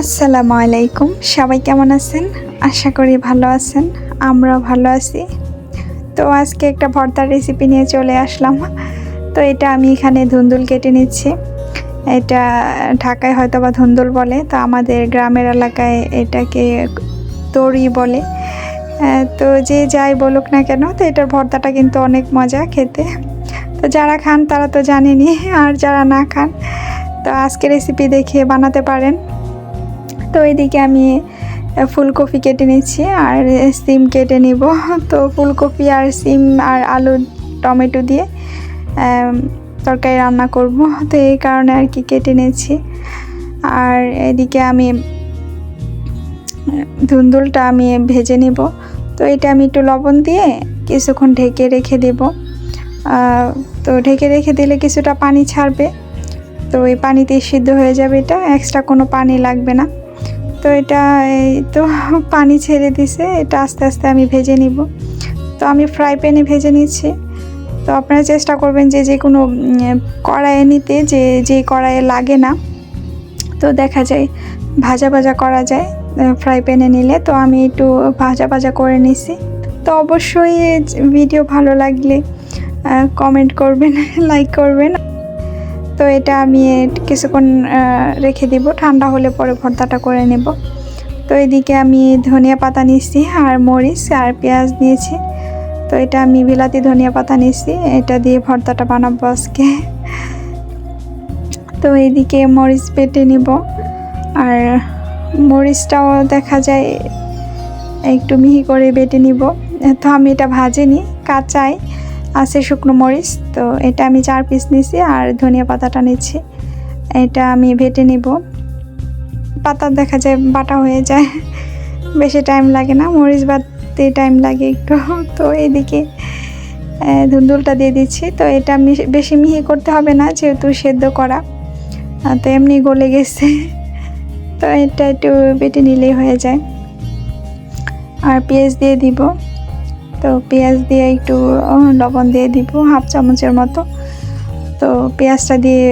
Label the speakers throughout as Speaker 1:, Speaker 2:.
Speaker 1: আসসালামু আলাইকুম। সবাই কেমন আছেন? আশা করি ভালো আছেন। আমরাও ভালো আছি। তো আজকে একটা ভর্তার রেসিপি নিয়ে চলে আসলাম। তো এটা আমি এখানে ধুন্দুল কেটে নিচ্ছি। এটা ঢাকায় হয়তোবা ধুন্দুল বলে, তো আমাদের গ্রামের এলাকায় এটাকে তরি বলে। তো যে যাই বলুক না কেন, তো এটার ভর্তাটা কিন্তু অনেক মজা খেতে। তো যারা খান তারা তো জানেনই, আর যারা না খান তো আজকে রেসিপি দেখে বানাতে পারেন। তো এদিকে আমি ফুলকপি কেটে নিচ্ছি আর সিম কেটে নিব। তো ফুলকপি আর সিম আর আলু টমেটো দিয়ে তরকারি রান্না করব, তো এই কারণে আর কি কেটে নিচ্ছি। আর এদিকে আমি ধুন্দুলটা আমি ভেজে নিব। তো এটা আমি একটু লবণ দিয়ে কিছুক্ষণ ঢেকে রেখে দেব। তো ঢেকে রেখে দিলে কিছুটা পানি ছাড়বে, তো এই পানিতেই সিদ্ধ হয়ে যাবে। এটা এক্সট্রা কোনো পানি লাগবে না। তো এটা এই তো পানি ছেড়ে দিছে, এটা আস্তে আস্তে আমি ভেজে নিব। তো আমি ফ্রাই প্যানে ভেজে নিচ্ছি। তো আপনারা চেষ্টা করবেন যে কোনো কড়াইয়ে নিতে, যে কড়াইয়ে লাগে না, তো দেখা যায় ভাজা ভাজা করা যায় ফ্রাই প্যানে নিলে। তো আমি একটু ভাজা ভাজা করে নিছি। তো অবশ্যই ভিডিও ভালো লাগলে কমেন্ট করবেন, লাইক করবেন। তো এটা আমি কিছুক্ষণ রেখে দিব, ঠান্ডা হলে পরে ভর্তাটা করে নেব। তো এদিকে আমি ধনিয়া পাতা নিচ্ছি আর মরিচ আর পেঁয়াজ নিয়েছি। তো এটা আমি বিলাতি ধনিয়া পাতা নিচ্ছি, এটা দিয়ে ভর্তাটা বানাবো আজকে। তো এইদিকে মরিচ বেটে নিব, আর মরিচটাও দেখা যায় একটু মিহি করে বেটে নিব। তো আমি এটা ভাজিনি, কাঁচাই আছে শুকনো মরিচ। তো এটা আমি 4 পিস নিছি আর ধনিয়া পাতাটা নিচ্ছি, এটা আমি বেটে নিব। পাতা দেখা যায় বাটা হয়ে যায়, বেশি টাইম লাগে না, মরিচ বাটতে টাইম লাগে একটু। তো এদিকে ধুন্দুলটা দিয়ে দিচ্ছি। তো এটা আমি বেশি মিহি করতে হবে না, যেহেতু সেদ্ধ করা, তো এমনি গলে গেছে। তো এটা একটু বেটে নিলেই হয়ে যায়। আর পেঁয়াজ দিয়ে দিব। তো পেঁয়াজ দিয়ে একটু লবণ দিয়ে দিব হাফ চামচের মতো। তো পেঁয়াজটা দিয়ে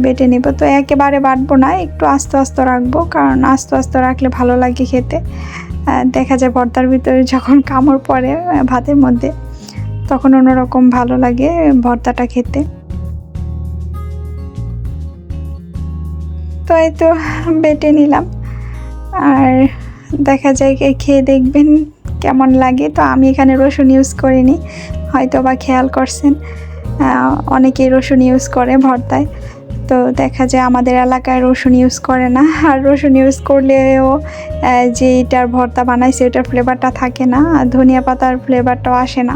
Speaker 1: বেটে নেব। তো একেবারে বাটবো না, একটু আস্তে আস্তে রাখবো, কারণ আস্তে আস্তে রাখলে ভালো লাগে খেতে। দেখা যায় ভর্তার ভিতরে যখন কামড় পড়ে ভাতের মধ্যে, তখন অন্যরকম ভালো লাগে ভর্তাটা খেতে। তো এই তো বেটে নিলাম, আর দেখা যায় খেয়ে দেখবেন কেমন লাগে। তো আমি এখানে রসুন ইউজ করিনি, হয়তো বা খেয়াল করছেন অনেকেই রসুন ইউজ করে ভর্তায়। তো দেখা যায় আমাদের এলাকায় রসুন ইউজ করে না, আর রসুন ইউজ করলেও যে এটার ভর্তা বানাইছে ওটার ফ্লেভারটা থাকে না, আর ধনিয়া পাতার ফ্লেভারটাও আসে না,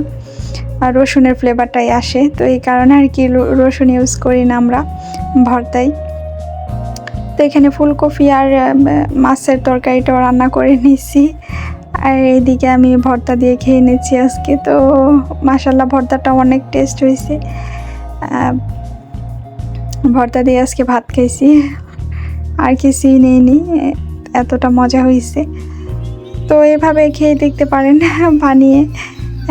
Speaker 1: আর রসুনের ফ্লেভারটাই আসে। তো এই কারণে আর কি রসুন ইউজ করি না আমরা ভর্তায়। তো এখানে ফুলকপি আর মাছের তরকারিটাও রান্না করে নিচ্ছি, আর এইদিকে আমি ভর্তা দিয়ে খেয়ে নিচ্ছি আজকে। তো মাশাল্লাহ ভর্তাটা অনেক টেস্ট হয়েছে। ভর্তা দিয়ে আজকে ভাত খাইছি, আর কিছুই নেইনি, এতটা মজা হয়েছে। তো এভাবে খেয়ে দেখতে পারেন বানিয়ে,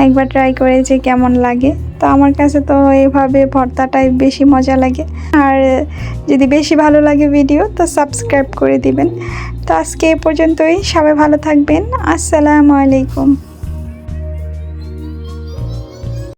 Speaker 1: একবার ট্রাই করে যে কেমন লাগে। তো আমার কাছে তো এইভাবে ভর্তাটাই বেশি মজা লাগে। আর যদি বেশি ভালো লাগে ভিডিও, তো সাবস্ক্রাইব করে দিবেন। তো আজকে এ পর্যন্তই, সবাই ভালো থাকবেন। আসসালামু আলাইকুম।